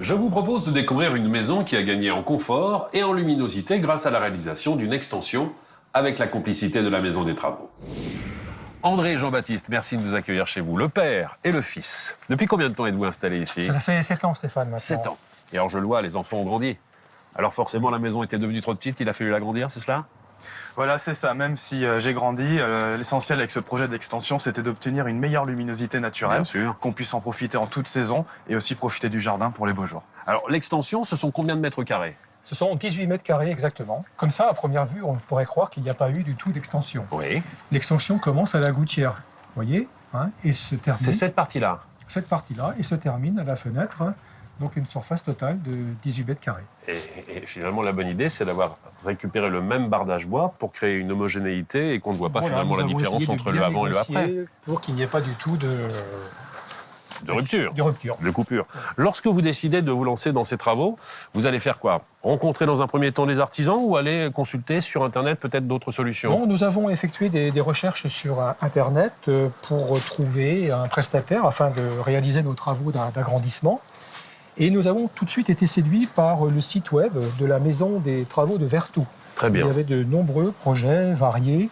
Je vous propose de découvrir une maison qui a gagné en confort et en luminosité grâce à la réalisation d'une extension avec la complicité de la Maison des Travaux. André et Jean-Baptiste, merci de nous accueillir chez vous, le père et le fils. Depuis combien de temps êtes-vous installés ici? Ça fait 7 ans, Stéphane, maintenant. 7 ans. Et alors je le vois, les enfants ont grandi. Alors forcément, la maison était devenue trop petite, il a fallu l'agrandir, c'est cela? Voilà, c'est ça. Même si j'ai grandi, l'essentiel avec ce projet d'extension, c'était d'obtenir une meilleure luminosité naturelle, qu'on puisse en profiter en toute saison et aussi profiter du jardin pour les beaux jours. Alors l'extension, ce sont combien de mètres carrés? Ce sont 18 mètres carrés exactement. Comme ça, à première vue, on pourrait croire qu'il n'y a pas eu du tout d'extension. Oui. L'extension commence à la gouttière, vous voyez, et se termine... C'est cette partie-là? Cette partie-là, et se termine à la fenêtre, donc une surface totale de 18 mètres carrés. Et finalement, la bonne idée, c'est d'avoir récupéré le même bardage bois pour créer une homogénéité et qu'on ne voit pas finalement la différence entre le avant et le après. Pour qu'il n'y ait pas du tout de rupture. De coupure. Lorsque vous décidez de vous lancer dans ces travaux, vous allez faire quoi? Rencontrer dans un premier temps des artisans ou aller consulter sur Internet peut-être d'autres solutions? Non, nous avons effectué des recherches sur Internet pour trouver un prestataire afin de réaliser nos travaux d'agrandissement. Et nous avons tout de suite été séduits par le site web de la Maison des Travaux de Vertou. Très bien. Il y avait de nombreux projets variés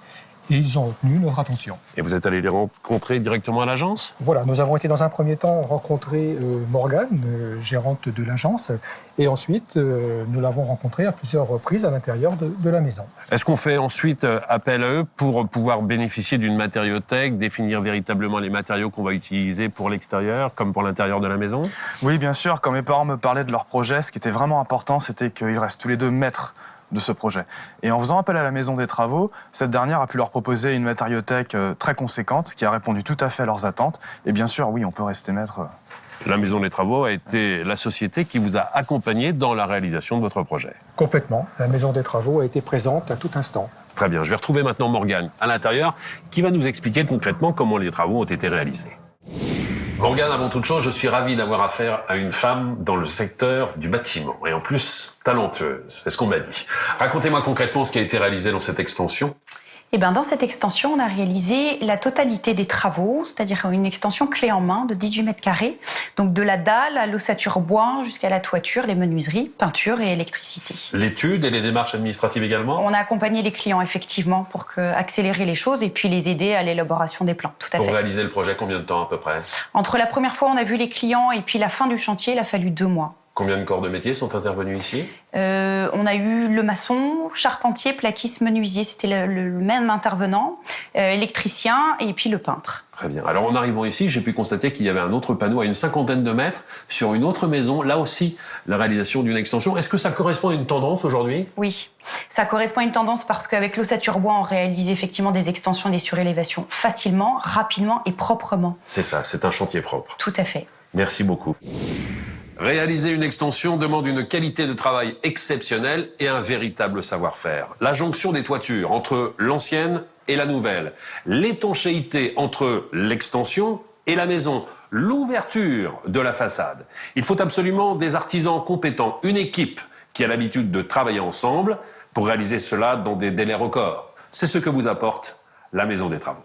et ils ont retenu notre attention. Et vous êtes allé les rencontrer directement à l'agence? Voilà, nous avons été dans un premier temps rencontrer Morgane, gérante de l'agence, et ensuite nous l'avons rencontrée à plusieurs reprises à l'intérieur de la maison. Est-ce qu'on fait ensuite appel à eux pour pouvoir bénéficier d'une matériothèque, définir véritablement les matériaux qu'on va utiliser pour l'extérieur comme pour l'intérieur de la maison? Oui, bien sûr. Quand mes parents me parlaient de leur projet, ce qui était vraiment important, c'était qu'ils restent tous les deux maîtres de ce projet. Et en faisant appel à la Maison des Travaux, cette dernière a pu leur proposer une matériothèque très conséquente qui a répondu tout à fait à leurs attentes. Et bien sûr, oui, on peut rester maître. La Maison des Travaux a été la société qui vous a accompagné dans la réalisation de votre projet. Complètement. La Maison des Travaux a été présente à tout instant. Très bien. Je vais retrouver maintenant Morgane à l'intérieur qui va nous expliquer concrètement comment les travaux ont été réalisés. Morgane, avant toute chose, je suis ravi d'avoir affaire à une femme dans le secteur du bâtiment. Et en plus, talentueuse, c'est ce qu'on m'a dit. Racontez-moi concrètement ce qui a été réalisé dans cette extension. Eh bien, dans cette extension, on a réalisé la totalité des travaux, c'est-à-dire une extension clé en main de 18 mètres carrés. Donc de la dalle à l'ossature bois jusqu'à la toiture, les menuiseries, peinture et électricité. L'étude et les démarches administratives également? On a accompagné les clients effectivement pour accélérer les choses et puis les aider à l'élaboration des plans, tout à fait. Pour réaliser le projet, combien de temps à peu près? Entre la première fois où on a vu les clients et puis la fin du chantier, il a fallu 2 mois. Combien de corps de métier sont intervenus ici? On a eu le maçon, charpentier, plaquiste, menuisier, c'était le même intervenant, électricien et puis le peintre. Très bien. Alors en arrivant ici, j'ai pu constater qu'il y avait un autre panneau à une 50aine de mètres sur une autre maison, là aussi la réalisation d'une extension. Est-ce que ça correspond à une tendance aujourd'hui? Oui, ça correspond à une tendance parce qu'avec l'ossature bois, on réalise effectivement des extensions et des surélévations facilement, rapidement et proprement. C'est ça, c'est un chantier propre. Tout à fait. Merci beaucoup. Réaliser une extension demande une qualité de travail exceptionnelle et un véritable savoir-faire. La jonction des toitures entre l'ancienne et la nouvelle, l'étanchéité entre l'extension et la maison, l'ouverture de la façade. Il faut absolument des artisans compétents, une équipe qui a l'habitude de travailler ensemble pour réaliser cela dans des délais records. C'est ce que vous apporte la Maison des Travaux.